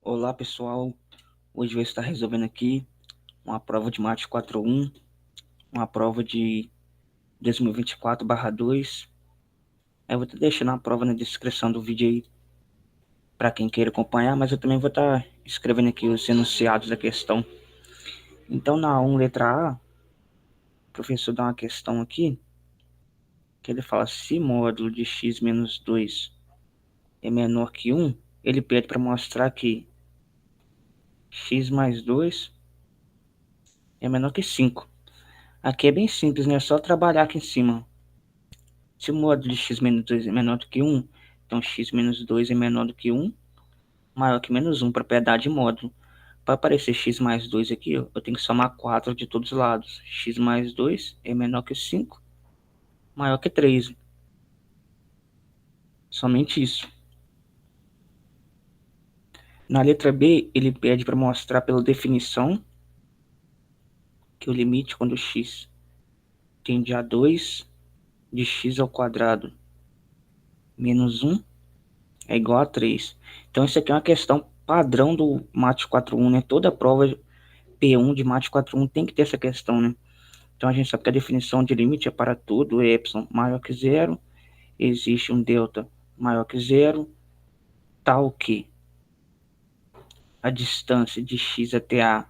Olá pessoal, hoje vou estar resolvendo aqui uma prova de Mate 4.1, uma prova de 2024/2. Eu vou estar deixando a prova na descrição do vídeo aí para quem queira acompanhar, mas eu também vou estar escrevendo aqui os enunciados da questão. Então na 1, letra A, o professor dá uma questão aqui, que ele fala se módulo de x menos 2 é menor que 1, ele pede para mostrar que x mais 2 é menor que 5. Aqui é bem simples, né? É só trabalhar aqui em cima. Se o módulo de x menos 2 é menor do que 1, então x menos 2 é menor do que 1, maior que menos 1, propriedade de módulo. Para aparecer x mais 2 aqui, ó, eu tenho que somar 4 de todos os lados. X mais 2 é menor que 5, maior que 3. Somente isso. Na letra B, ele pede para mostrar pela definição que o limite quando x tende a 2 de x ao quadrado menos 1 é igual a 3. Então isso aqui é uma questão padrão do Mate 4.1, né? Toda prova P1 de Mate 4.1 tem que ter essa questão, né? Então a gente sabe que a definição de limite é para tudo epsilon maior que zero, existe um delta maior que zero, tal que a distância de x até a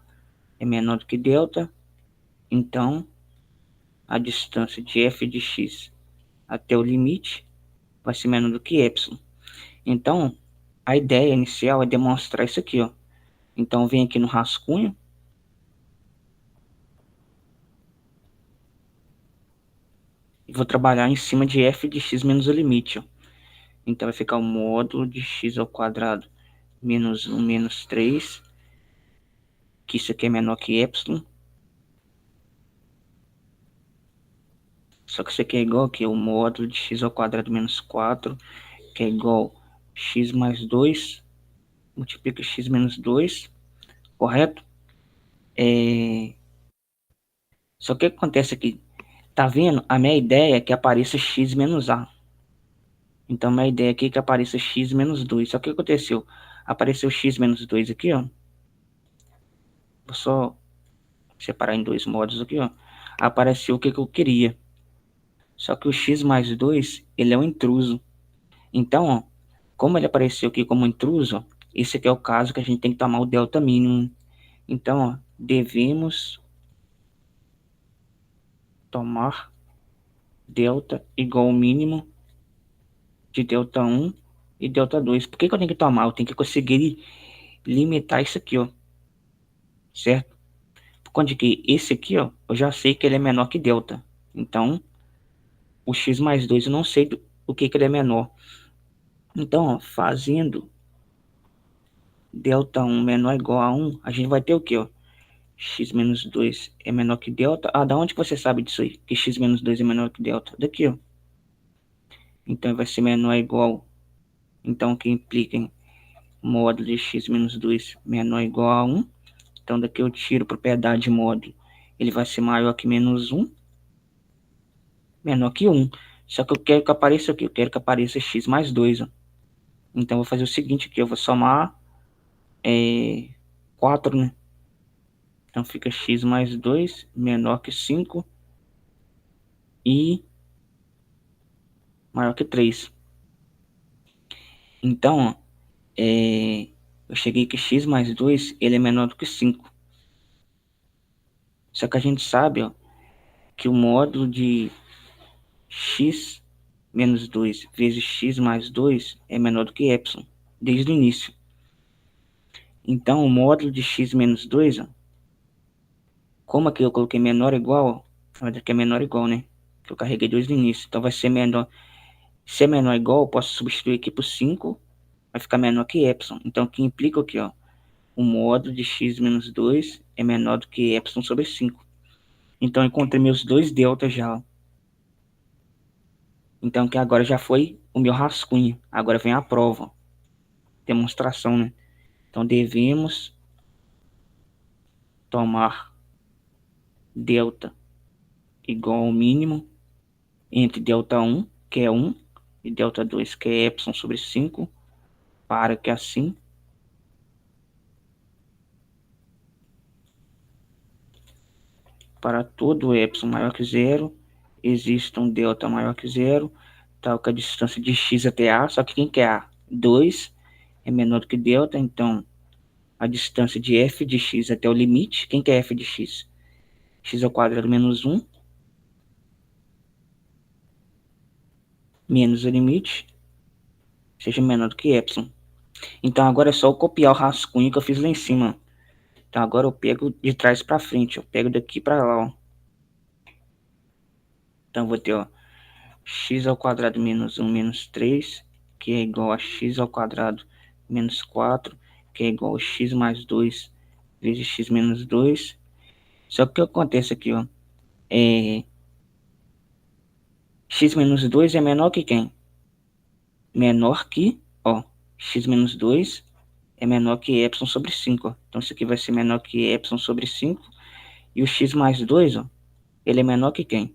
é menor do que delta, então a distância de f de x até o limite vai ser menor do que epsilon. Então a ideia inicial é demonstrar isso aqui, ó. Então vem aqui no rascunho e vou trabalhar em cima de f de x menos o limite, ó. Então vai ficar o módulo de x ao quadrado menos 1 menos 3, que isso aqui é menor que epsilon. Só que isso aqui é igual aqui, o módulo de x ao quadrado menos 4, que é igual a x mais 2, multiplica x menos 2, correto? Só que o que acontece aqui? Tá vendo? A minha ideia é que apareça x menos a. Então, minha ideia aqui é que apareça x menos 2. Só que o que aconteceu? Apareceu x menos 2 aqui, ó. Vou só separar em dois modos aqui, ó. Apareceu o que eu queria. Só que o x mais 2, ele é um intruso. Então, ó, como ele apareceu aqui como intruso, ó, esse aqui é o caso que a gente tem que tomar o delta mínimo. Então, ó, devemos tomar delta igual ao mínimo de delta 1 e delta 2. Por que eu tenho que tomar? Eu tenho que conseguir limitar isso aqui, ó, certo? Por conta de que esse aqui, ó, eu já sei que ele é menor que delta. Então, o x mais 2 eu não sei o que ele é menor. Então, ó, fazendo delta 1 menor ou igual a 1, a gente vai ter o quê, ó? X menos 2 é menor que delta. Ah, da onde que você sabe disso aí? Que x menos 2 é menor que delta? Daqui, ó. Então vai ser menor ou igual. Então que implica em módulo de x menos 2 menor ou igual a 1. Então daqui eu tiro propriedade de módulo. Ele vai ser maior que menos 1, menor que 1. Só que eu quero que apareça aqui. Eu quero que apareça x mais 2. Ó. Então eu vou fazer o seguinte aqui. Eu vou somar 4, né? Então fica x mais 2 menor que 5 e maior que 3. Então, ó, eu cheguei que x mais 2 ele é menor do que 5. Só que a gente sabe, ó, que o módulo de x menos 2 vezes x mais 2 é menor do que epsilon, desde o início. Então, o módulo de x menos 2, ó, como aqui eu coloquei menor ou igual, ó, aqui é menor ou igual, né? Que eu carreguei 2 no início. Então, vai ser menor. Se é menor ou igual, eu posso substituir aqui por 5, vai ficar menor que epsilon. Então, o que implica aqui, ó, o módulo de x menos 2 é menor do que epsilon sobre 5. Então, eu encontrei meus dois deltas já. Então, que agora já foi o meu rascunho. Agora vem a prova. Demonstração, né? Então, devemos tomar delta igual ao mínimo entre delta 1, que é 1, e delta 2, que é epsilon sobre 5, para que assim para todo epsilon maior que zero, existe um delta maior que zero, tal que a distância de x até a, só que quem quer a? 2 é menor do que delta, então a distância de f de x até o limite, quem quer f de x? X ao quadrado menos 1, menos o limite, seja menor do que epsilon. Então agora é só eu copiar o rascunho que eu fiz lá em cima. Então agora eu pego de trás para frente, eu pego daqui para lá, ó. Então vou ter, ó, x ao quadrado menos 1 menos 3, que é igual a x ao quadrado menos 4, que é igual a x mais 2 vezes x menos 2. Só que o que acontece aqui, ó, x menos 2 é menor que quem? Menor que, ó, x menos 2 é menor que epsilon sobre 5, ó. Então isso aqui vai ser menor que epsilon sobre 5. E o x mais 2, ó, ele é menor que quem?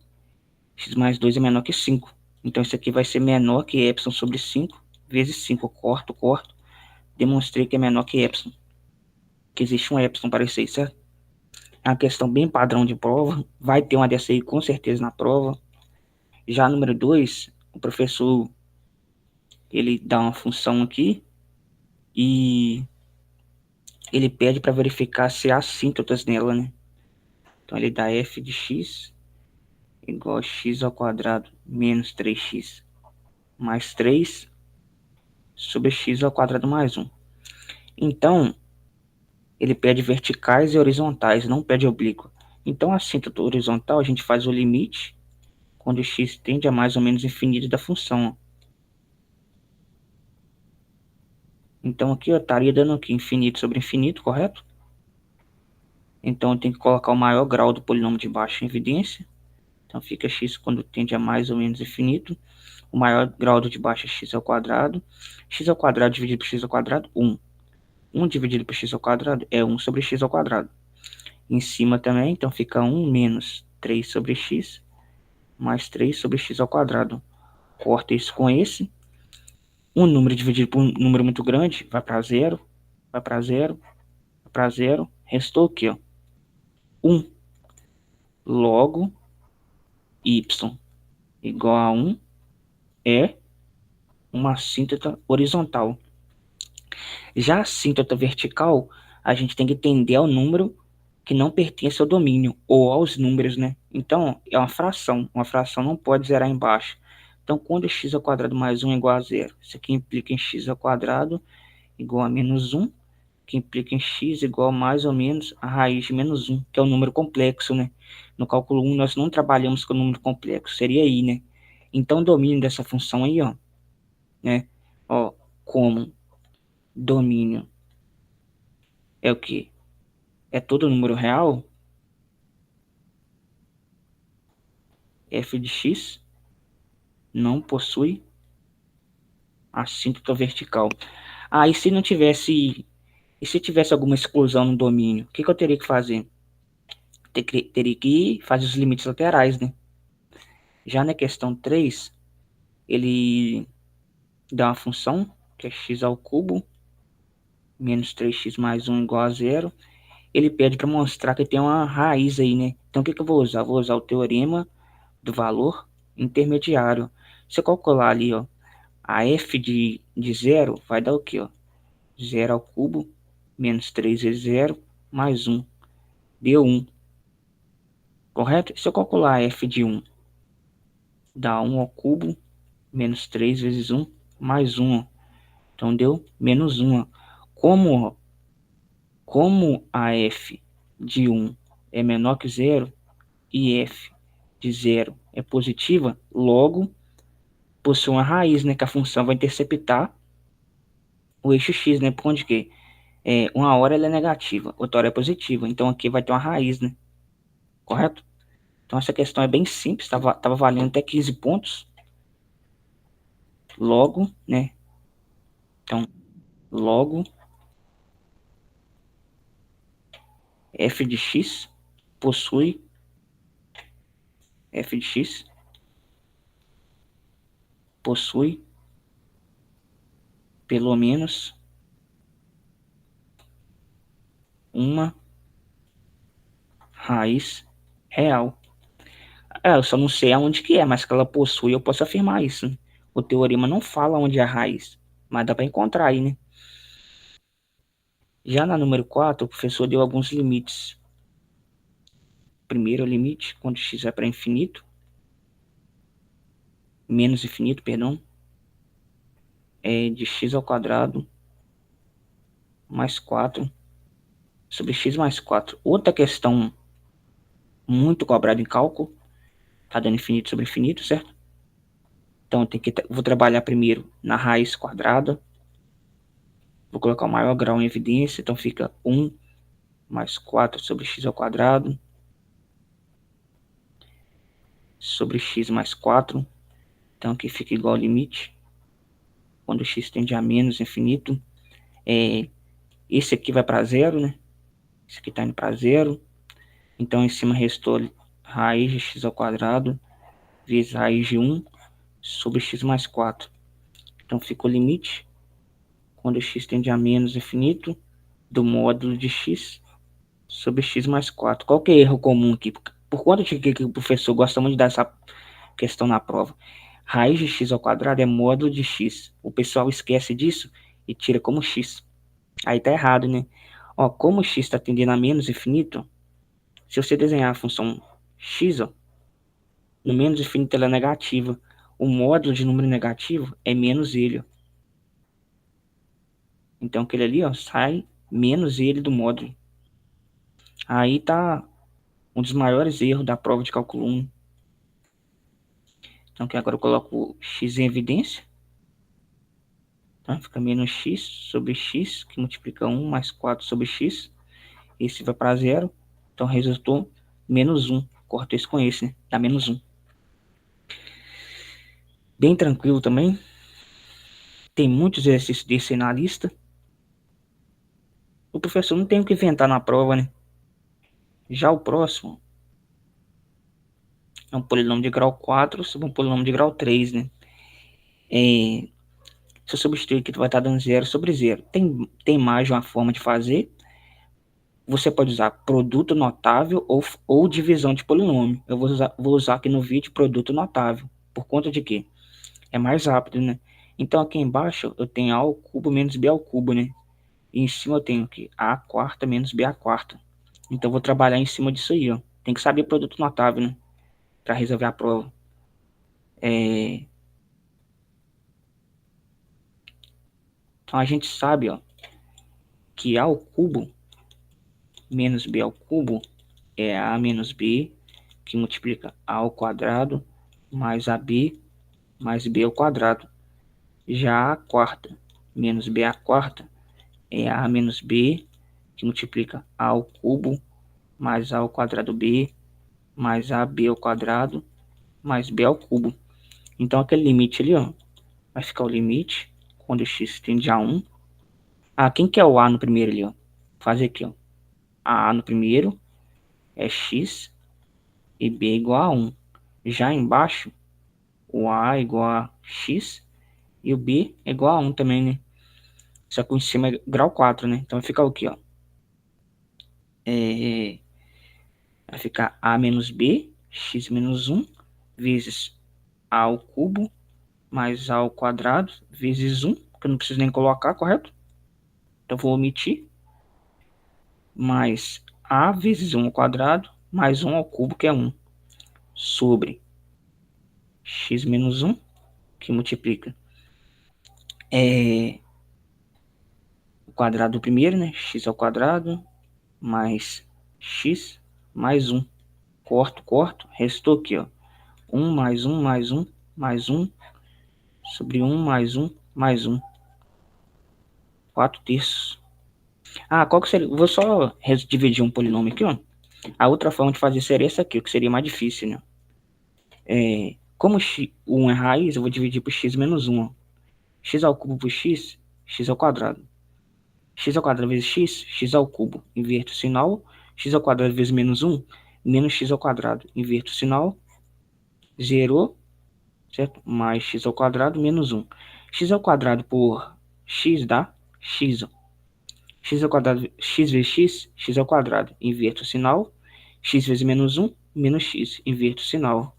X mais 2 é menor que 5. Então isso aqui vai ser menor que epsilon sobre 5 vezes 5. Corto, corto. Demonstrei que é menor que epsilon. Que existe um epsilon para isso aí, certo? É uma questão bem padrão de prova. Vai ter uma dessa aí com certeza na prova. Já número 2, o professor ele dá uma função aqui e ele pede para verificar se há assíntotas nela, né? Então ele dá f de x igual a x ao quadrado menos 3x mais 3 sobre x ao quadrado mais 1. Então, ele pede verticais e horizontais, não pede oblíqua. Então, a assíntota horizontal, a gente faz o limite quando x tende a mais ou menos infinito da função. Então, aqui eu estaria dando aqui infinito sobre infinito, correto? Então, eu tenho que colocar o maior grau do polinômio de baixo em evidência. Então, fica x quando tende a mais ou menos infinito. O maior grau do de baixo é x ao quadrado. X ao quadrado dividido por x ao quadrado, 1. 1 dividido por x ao quadrado é 1 sobre x ao quadrado. Em cima também, então fica 1 menos 3 sobre x, mais 3 sobre x ao quadrado. Corta isso com esse. Um número dividido por um número muito grande, vai para zero, vai para zero, vai para zero. Restou o quê? 1. Logo y igual a 1 é uma assíntota horizontal. Já a assíntota vertical, a gente tem que tender ao número que não pertence ao domínio, ou aos números, né? Então, é uma fração não pode zerar embaixo. Então, quando x ao quadrado mais 1 é igual a zero, isso aqui implica em x ao quadrado igual a menos 1, que implica em x igual a mais ou menos a raiz de menos 1, que é o número complexo, né? No cálculo 1, nós não trabalhamos com o número complexo, seria i, né? Então, o domínio dessa função aí, ó, né? Ó, como domínio é o quê? É todo número real, f de x não possui assíntota vertical. Ah, e se não tivesse, e se tivesse alguma exclusão no domínio, o que que eu teria que fazer? Teria que fazer os limites laterais, né? Já na questão 3, ele dá uma função, que é x ao cubo, menos 3x mais 1 igual a zero. Ele pede para mostrar que tem uma raiz aí, né? Então o que que eu vou usar? Vou usar o teorema do valor intermediário. Se eu calcular ali, ó, a f de zero, vai dar o quê, ó? 0 ao cubo, menos 3 vezes 0, mais 1. Deu 1, correto? Se eu calcular f de 1, dá 1 ao cubo, menos 3 vezes 1, mais 1. Então deu menos 1. Como a f de 1 é menor que 0 e f de 0 é positiva, logo possui uma raiz, né, que a função vai interceptar o eixo x, né, por onde que uma hora ela é negativa, outra hora é positiva, então aqui vai ter uma raiz, né, correto? Então essa questão é bem simples, tava valendo até 15 pontos, logo, né, então logo f de x possui f de x possui pelo menos uma raiz real. Eu só não sei aonde que é, mas que ela possui, eu posso afirmar isso, né? O teorema não fala onde é a raiz, mas dá para encontrar aí, né? Já na número 4, o professor deu alguns limites. Primeiro limite, quando x vai para infinito, menos infinito, perdão, é de x ao quadrado mais 4 sobre x mais 4. Outra questão muito cobrada em cálculo, tá dando infinito sobre infinito, certo? Então vou trabalhar primeiro na raiz quadrada, vou colocar o maior grau em evidência, então fica 1 mais 4 sobre x ao quadrado sobre x mais 4. Então aqui fica igual ao limite, quando x tende a menos infinito. Esse aqui vai para zero, né? Esse aqui está indo para zero. Então em cima restou raiz de x ao quadrado vezes raiz de 1 sobre x mais 4. Então fica o limite, quando x tende a menos infinito, do módulo de x sobre x mais 4. Qual que é o erro comum aqui? Por conta de que o professor gosta muito de dar essa questão na prova. Raiz de x ao quadrado é módulo de x. O pessoal esquece disso e tira como x. Aí tá errado, né? Ó, como x está tendendo a menos infinito, se você desenhar a função x, ó, no menos infinito ela é negativa. O módulo de número negativo é menos ele, ó. Então aquele ali, ó, sai menos ele do módulo. Aí tá um dos maiores erros da prova de cálculo 1. Então aqui agora eu coloco x em evidência. Tá? Fica menos x sobre x, que multiplica 1 mais 4 sobre x. Esse vai para zero. Então resultou menos 1. Corto esse com esse, né? Dá menos 1. Bem tranquilo também. Tem muitos exercícios desse aí na lista. O professor não tem o que inventar na prova, né? Já o próximo é um polinômio de grau 4 sobre um polinômio de grau 3, né? Se eu substituir aqui, tu vai estar dando zero sobre zero. Tem mais de uma forma de fazer. Você pode usar produto notável ou divisão de polinômio. Eu vou usar aqui no vídeo produto notável. Por conta de quê? É mais rápido, né? Então aqui embaixo eu tenho a ao cubo menos b ao cubo, né? E em cima eu tenho aqui a quarta menos b à quarta. Então eu vou trabalhar em cima disso aí, ó. Tem que saber produto notável, né? Para resolver a prova. Então a gente sabe, ó, que a ao cubo menos b ao cubo é a menos b, que multiplica a ao quadrado mais ab mais b ao quadrado. Já a quarta menos b à quarta é a menos b, que multiplica a ao cubo mais a ao quadrado b mais ab ao quadrado mais b ao cubo. Então aquele limite ali, ó, vai ficar o limite quando x tende a 1. Quem que é o a no primeiro ali, ó? Fazer aqui, ó. A no primeiro é x e b igual a 1. Já embaixo, o a é igual a x e o b é igual a 1 também, né? Só que em cima é grau 4, né? Então vai ficar o quê, ó? Vai ficar a menos b, x menos 1, vezes a ao cubo, mais a ao quadrado, vezes 1, que eu não preciso nem colocar, correto? Então vou omitir, mais a vezes 1 ao quadrado, mais 1 ao cubo, que é 1, sobre x menos 1, que multiplica o quadrado do primeiro, né? X ao quadrado, mais x, mais 1. Corto, restou aqui, ó. 1 mais 1 mais 1 mais 1 sobre 1 mais 1 mais 1. 4 terços. Qual que seria? Vou só dividir um polinômio aqui, ó. A outra forma de fazer seria essa aqui, o que seria mais difícil, né? Como o 1 é raiz, eu vou dividir por x menos 1, ó. X ao cubo por x, x ao quadrado. X ao quadrado vezes x, x ao cubo. Inverto o sinal. X ao quadrado vezes menos 1, menos x ao quadrado. Inverto o sinal. Zerou, certo? Mais x ao quadrado menos 1. X ao quadrado por x dá x. Ó. X ao quadrado, x vezes x, x ao quadrado. Inverto o sinal. X vezes menos 1, menos x. Inverto o sinal.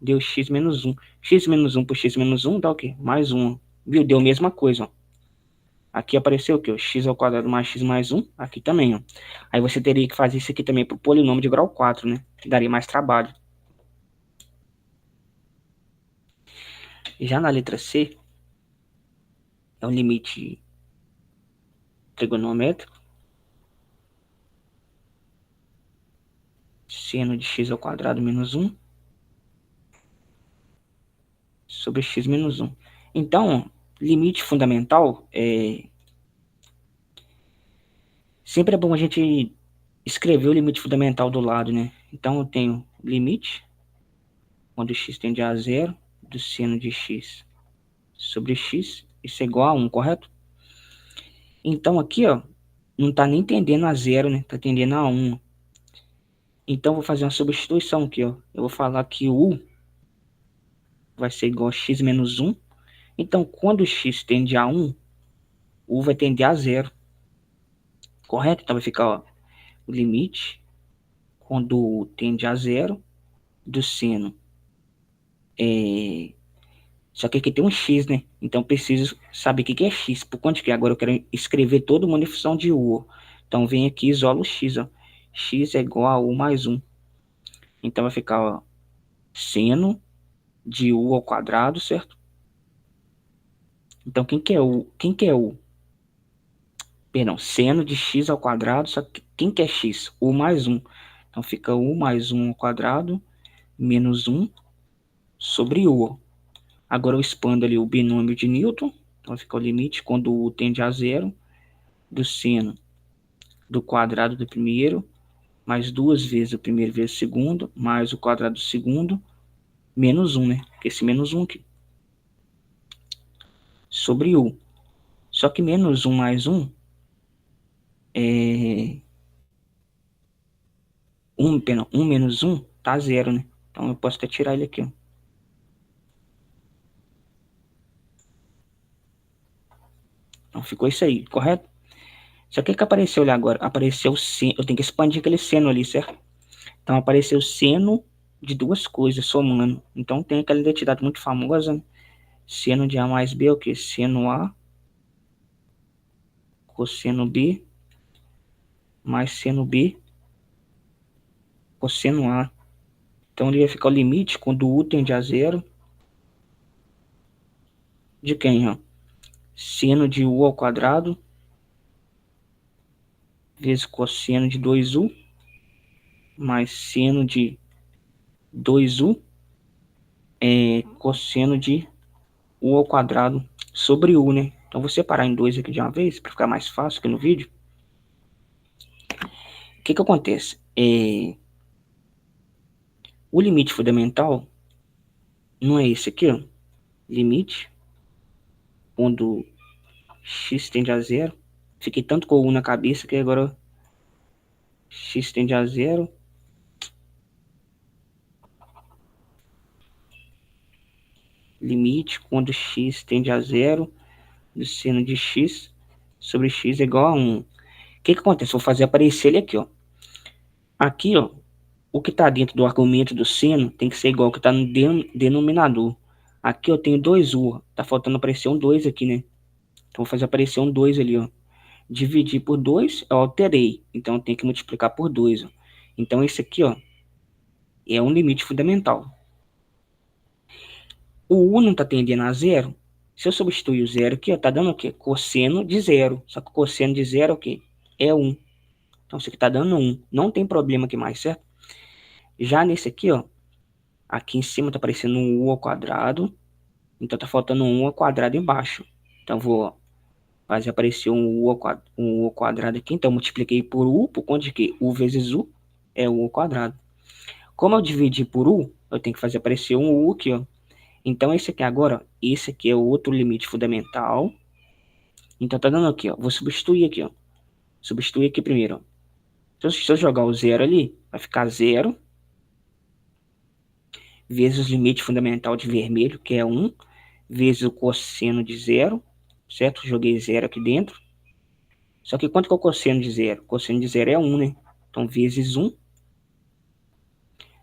Deu x menos 1. X menos 1 por x menos 1 dá o quê? Mais 1. Viu? Deu a mesma coisa, ó. Aqui apareceu o quê? X ao quadrado mais x mais 1. Aqui também, ó. Aí você teria que fazer isso aqui também para o polinômio de grau 4, né? Que daria mais trabalho. Já na letra C, é um limite trigonométrico. Seno de x ao quadrado menos 1 sobre x menos 1. Então, limite fundamental sempre é bom a gente escrever o limite fundamental do lado, né? Então eu tenho limite, quando x tende a zero, do seno de x sobre x, isso é igual a 1, correto? Então aqui, ó, não tá nem tendendo a zero, né? Tá tendendo a 1. Então vou fazer uma substituição aqui, ó. Eu vou falar que o u vai ser igual a x menos 1. Então quando x tende a 1, u vai tender a zero, correto? Então vai ficar, ó, o limite, quando u tende a zero, do seno. Só que aqui tem um x, né? Então preciso saber o que é x. Por quanto que agora eu quero escrever toda uma função de u. Então vem aqui e isola o x, ó. X é igual a u mais 1. Então vai ficar, ó, seno de u ao quadrado, certo? Então quem que é u? Quem que é u? Perdão, seno de x ao quadrado, só que quem que é x? U mais 1. Então fica u mais 1 ao quadrado menos 1 sobre u. Agora eu expando ali o binômio de Newton. Então fica o limite quando u tende a zero do seno do quadrado do primeiro, mais duas vezes o primeiro vezes o segundo, mais o quadrado do segundo, menos 1, né? Porque esse menos 1 aqui. Sobre u. Só que menos 1 mais 1 é... 1 menos 1 tá zero, né? Então eu posso até tirar ele aqui, ó. Então ficou isso aí, correto? Só que o que apareceu ali agora? Apareceu o seno. Eu tenho que expandir aquele seno ali, certo? Então apareceu o seno de duas coisas somando. Então tem aquela identidade muito famosa, né? Seno de A mais B é o quê? Seno A cosseno B mais seno B cosseno A. Então ele vai ficar o limite quando o U tende a zero de quem, ó? Seno de U ao quadrado vezes cosseno de 2U mais seno de 2U cosseno de U ao quadrado sobre U, né? Então vou separar em 2 aqui de uma vez para ficar mais fácil aqui no vídeo. O que que acontece? O limite fundamental não é esse aqui, ó. Limite quando x tende a zero. Fiquei tanto com o U na cabeça que agora x tende a zero. Limite quando x tende a zero do seno de x sobre x é igual a 1. O que que acontece? Vou fazer aparecer ele aqui, ó. Aqui, ó, o que está dentro do argumento do seno tem que ser igual ao que está no denominador. Aqui eu tenho 2u, tá faltando aparecer um 2 aqui, né? Então vou fazer aparecer um 2 ali, ó. Dividir por 2, eu alterei. Então eu tenho que multiplicar por 2, ó. Então esse aqui, ó, é um limite fundamental. O u não está tendendo a zero. Se eu substituir o zero aqui, ó, tá dando o quê? Cosseno de zero. Só que o cosseno de zero é o quê? É 1. Então isso aqui tá dando 1. Não tem problema aqui mais, certo? Já nesse aqui, ó, aqui em cima tá aparecendo um u ao quadrado. Então tá faltando um u ao quadrado embaixo. Então vou fazer aparecer um u ao quadrado aqui. Então multipliquei por u, por conta de que u vezes u é u ao quadrado. Como eu dividi por u, eu tenho que fazer aparecer um u aqui, ó. Então esse aqui agora, esse aqui é o outro limite fundamental. Então tá dando aqui, ó. Vou substituir aqui, ó. Substituir aqui primeiro, ó. Se eu jogar o zero ali, vai ficar zero vezes o limite fundamental de vermelho, que é 1, vezes o cosseno de zero, certo? Joguei zero aqui dentro. Só que quanto que é o cosseno de zero? O cosseno de zero é 1, né? Então, vezes 1.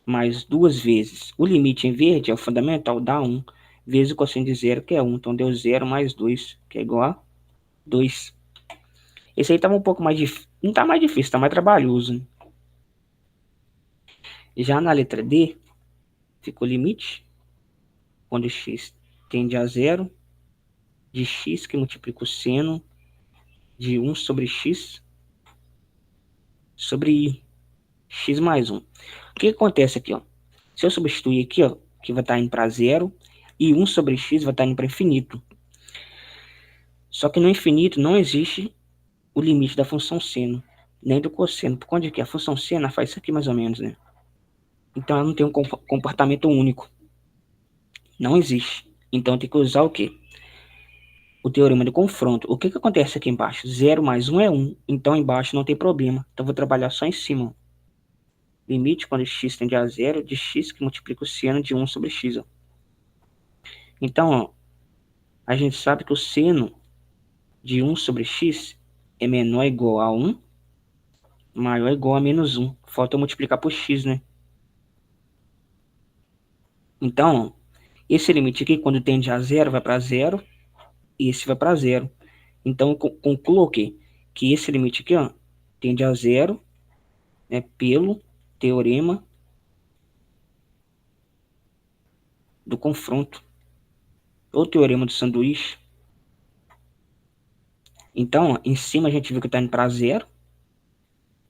mais 2 vezes. O limite em verde é o fundamental, dá 1, vezes o cosseno de zero, que é 1. Então deu 0 mais 2, que é igual a 2. Esse aí estava um pouco mais difícil. Não está mais difícil, está mais trabalhoso, né? Já na letra D, ficou limite, quando x tende a zero, de x que multiplica o seno de 1 sobre x sobre i, x mais 1. O que acontece aqui, ó? Se eu substituir aqui, ó, que vai estar indo para zero, e 1 sobre x vai estar indo para infinito. Só que no infinito não existe o limite da função seno, nem do cosseno. Por conta de que a função seno faz isso aqui mais ou menos, né? Então ela não tem um comportamento único. Não existe. Então tem que usar o quê? O teorema de confronto. O que acontece aqui embaixo? 0 mais 1 é 1. Então embaixo não tem problema. Então vou trabalhar só em cima. Limite quando x tende a zero de x que multiplica o seno de 1 sobre x. Ó. Então, ó, a gente sabe que o seno de 1 sobre x é menor ou igual a 1, maior ou igual a menos 1. Falta eu multiplicar por x, né? Então, esse limite aqui, quando tende a zero, vai para zero, e esse vai para zero. Então, eu concluo o quê? Que esse limite aqui, ó, tende a zero, né, pelo teorema do confronto, ou teorema do sanduíche. Então, ó, em cima a gente viu que está indo para zero,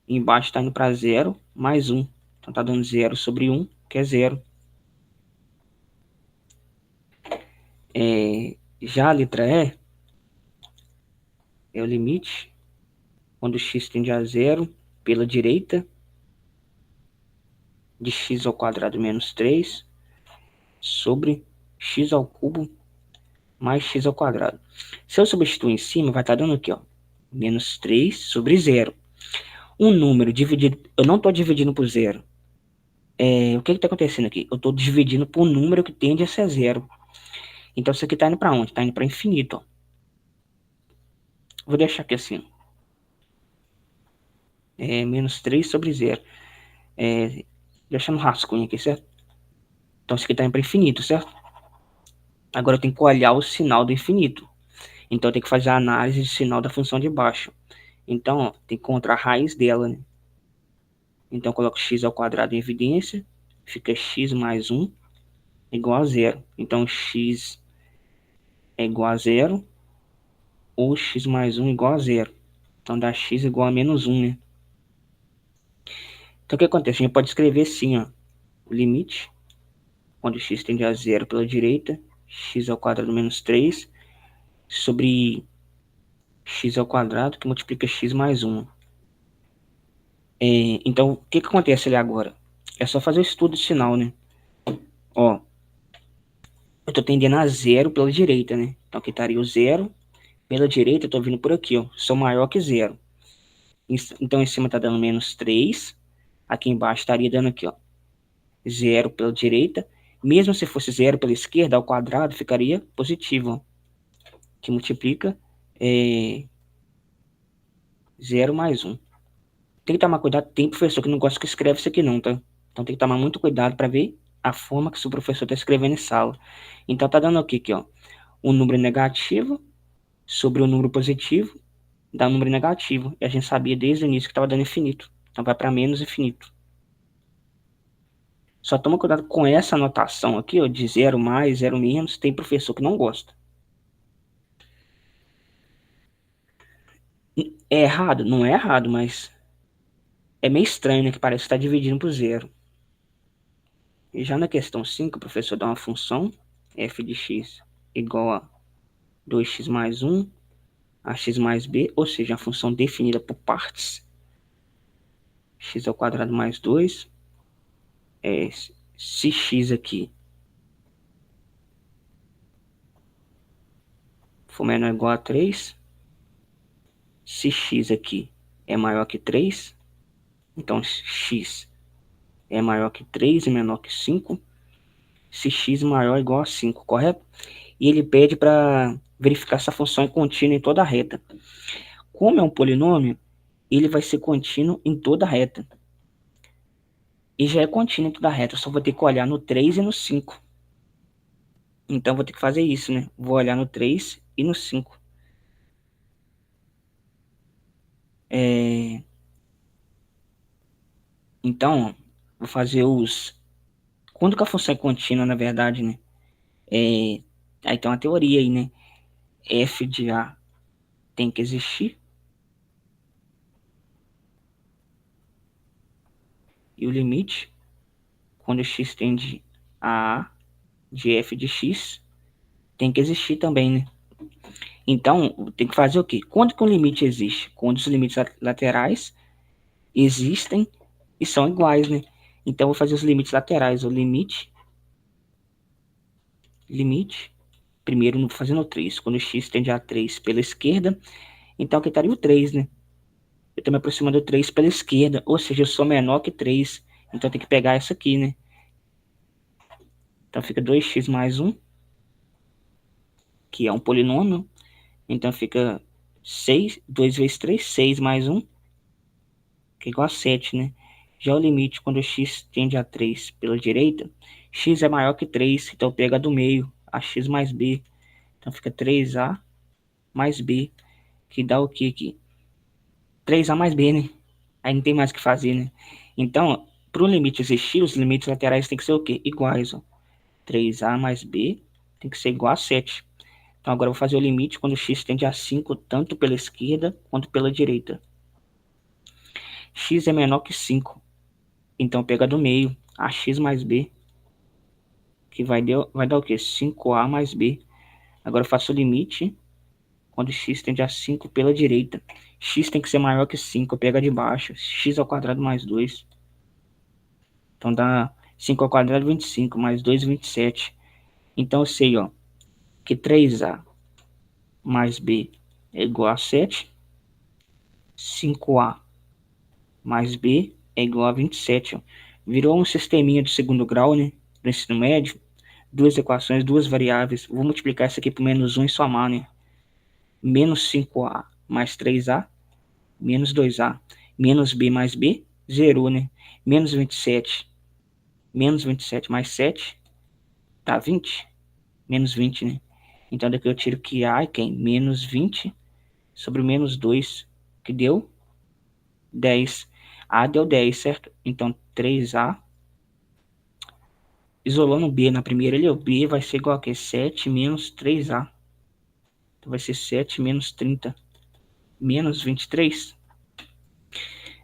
embaixo está indo para zero, mais 1. Então, está dando 0 sobre 1, que é 0. Já a letra E é o limite, quando x tende a zero, pela direita, de x ao quadrado menos 3, sobre x ao cubo mais x ao quadrado. Se eu substituir em cima, vai estar dando aqui, ó, menos 3 sobre 0. Um número dividido, eu não estou dividindo por zero. O que está acontecendo aqui? Eu estou dividindo por um número que tende a ser zero. Então isso aqui está indo para onde? Está indo para infinito. Ó. Vou deixar aqui assim. Menos 3 sobre 0. Deixando um rascunho aqui, certo? Então isso aqui está indo para infinito, certo? Agora eu tenho que olhar o sinal do infinito. Então eu tenho que fazer a análise de sinal da função de baixo. Então, ó, tem que encontrar a raiz dela, né? Então eu coloco x ao quadrado em evidência. Fica x mais 1 igual a 0. Então x é igual a 0. Ou x mais 1 igual a 0. Então dá x igual a menos 1, né? Então o que acontece? A gente pode escrever assim, ó. O limite, quando x tende a 0 pela direita, x ao quadrado menos 3, sobre x ao quadrado, que multiplica x mais 1. Então, o que acontece ali agora? É só fazer o estudo de sinal, né? Ó, eu tô tendendo a 0 pela direita, né? Então aqui estaria o 0. Pela direita eu tô vindo por aqui, ó. Sou maior que 0. Então em cima tá dando menos 3. Aqui embaixo estaria dando aqui, ó. 0 pela direita. Mesmo se fosse 0 pela esquerda, ao quadrado, ficaria positivo, ó. Que multiplica 0 mais 1. Tem que tomar cuidado. Tem professor que não gosta que escreve isso aqui não, tá? Então tem que tomar muito cuidado para ver a forma que o professor está escrevendo em sala. Então tá dando aqui, ó. Um número negativo sobre o número positivo dá um número negativo. E a gente sabia desde o início que estava dando infinito. Então vai para menos infinito. Só toma cuidado com essa anotação aqui, ó, de 0 mais, 0 menos. Tem professor que não gosta. É errado? Não é errado, mas é meio estranho, né? Que parece que está dividindo por zero. E já na questão 5, o professor dá uma função f de x igual a 2x mais 1 a x mais b, ou seja, a função definida por partes. X ao quadrado mais 2. Se x aqui for menor ou igual a 3, se x aqui é maior que 3, então x é maior que 3 e menor que 5, se x maior ou igual a 5, correto? E ele pede para verificar se a função é contínua em toda a reta. Como é um polinômio, ele vai ser contínuo em toda a reta. E já é contínuo da reta, eu só vou ter que olhar no 3 e no 5. Então vou ter que fazer isso, né? Vou olhar no 3 e no 5. Então, ó, vou fazer os... Quando que a função é contínua, na verdade, né? Aí tem uma teoria aí, né? F de A tem que existir. E o limite, quando x tende a A de F de x, tem que existir também, né? Então, tem que fazer o quê? Quando que o limite existe? Quando os limites laterais existem e são iguais, né? Então, eu vou fazer os limites laterais. O limite, primeiro fazendo o 3. Quando x tende a 3 pela esquerda, então aqui estaria o 3, né? Eu estou me aproximando do 3 pela esquerda, ou seja, eu sou menor que 3. Então, tem que pegar essa aqui, né? Então, fica 2x mais 1, que é um polinômio. Então, fica 6, 2 vezes 3, 6 mais 1, que é igual a 7, né? Já o limite, quando x tende a 3 pela direita, x é maior que 3, então pega a do meio, ax mais b. Então fica 3a mais b, que dá o que aqui? 3a mais b, né? Aí não tem mais o que fazer, né? Então, para o limite existir, os limites laterais tem que ser o quê? Iguais, ó. 3a mais b tem que ser igual a 7. Então agora eu vou fazer o limite quando x tende a 5, tanto pela esquerda quanto pela direita. X é menor que 5. Então pega do meio, ax mais b, que vai dar o quê? 5a mais b. Agora eu faço o limite quando x tende a 5 pela direita. X tem que ser maior que 5, pega de baixo. X ao quadrado mais 2. Então dá 5 ao quadrado 25, mais 2, 27. Então eu sei, ó, que 3a mais b é igual a 7. 5a mais b é igual a 27. Ó. Virou um sisteminha de segundo grau, né? Do ensino médio. Duas equações, duas variáveis. Vou multiplicar isso aqui por menos 1 e somar, né? Menos 5a mais 3a, menos 2a, menos b mais b, zerou, né? Menos 27 mais 7, tá 20. Menos 20, né? Então daqui eu tiro que a é quem? Menos 20 sobre menos 2, que deu 10. A deu 10, certo? Então 3a, isolando o b na primeira ali, o b vai ser igual a quê? 7 menos 3a. Então vai ser 7 menos 30, menos 23.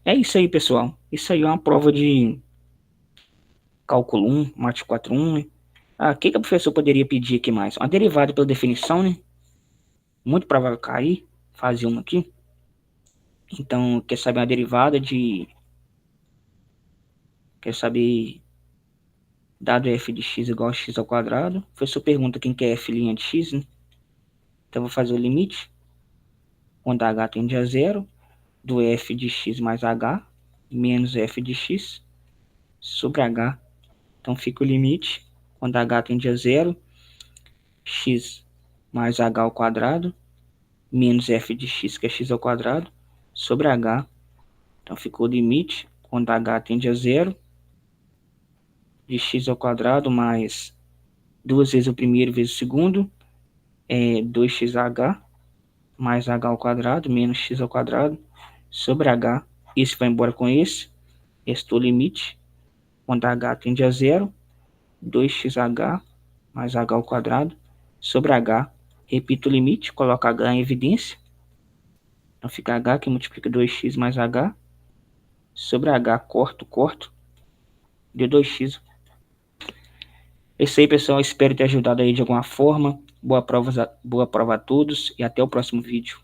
É isso aí, pessoal. Isso aí é uma prova de cálculo 1, mate 4.1, né? O que a professora poderia pedir aqui mais? Uma derivada pela definição, né? Muito provável cair. Fazer uma aqui. Então, quer saber uma derivada de... Quer saber... Dado f de x igual a x ao quadrado. A professora pergunta quem quer f' de x, né? Então, eu vou fazer o limite. Quando h tende a zero. Do f de x mais h. Menos f de x. Sobre h. Então, fica o limite. Quando h tende a zero. X mais h ao quadrado. Menos f de x, que é x ao quadrado, sobre h. Então ficou o limite, quando h tende a zero, de x ao quadrado mais 2 vezes o primeiro vezes o segundo, 2xh, mais h ao quadrado, menos x ao quadrado, sobre h. Esse vai embora com esse. Restou o limite, quando h tende a zero, 2xh, mais h ao quadrado, sobre h. Repito o limite, coloco h em evidência. Então fica h que multiplica 2x mais h, sobre h, corto, deu 2x. É isso aí, pessoal. Espero ter ajudado aí de alguma forma. Boa prova a todos e até o próximo vídeo.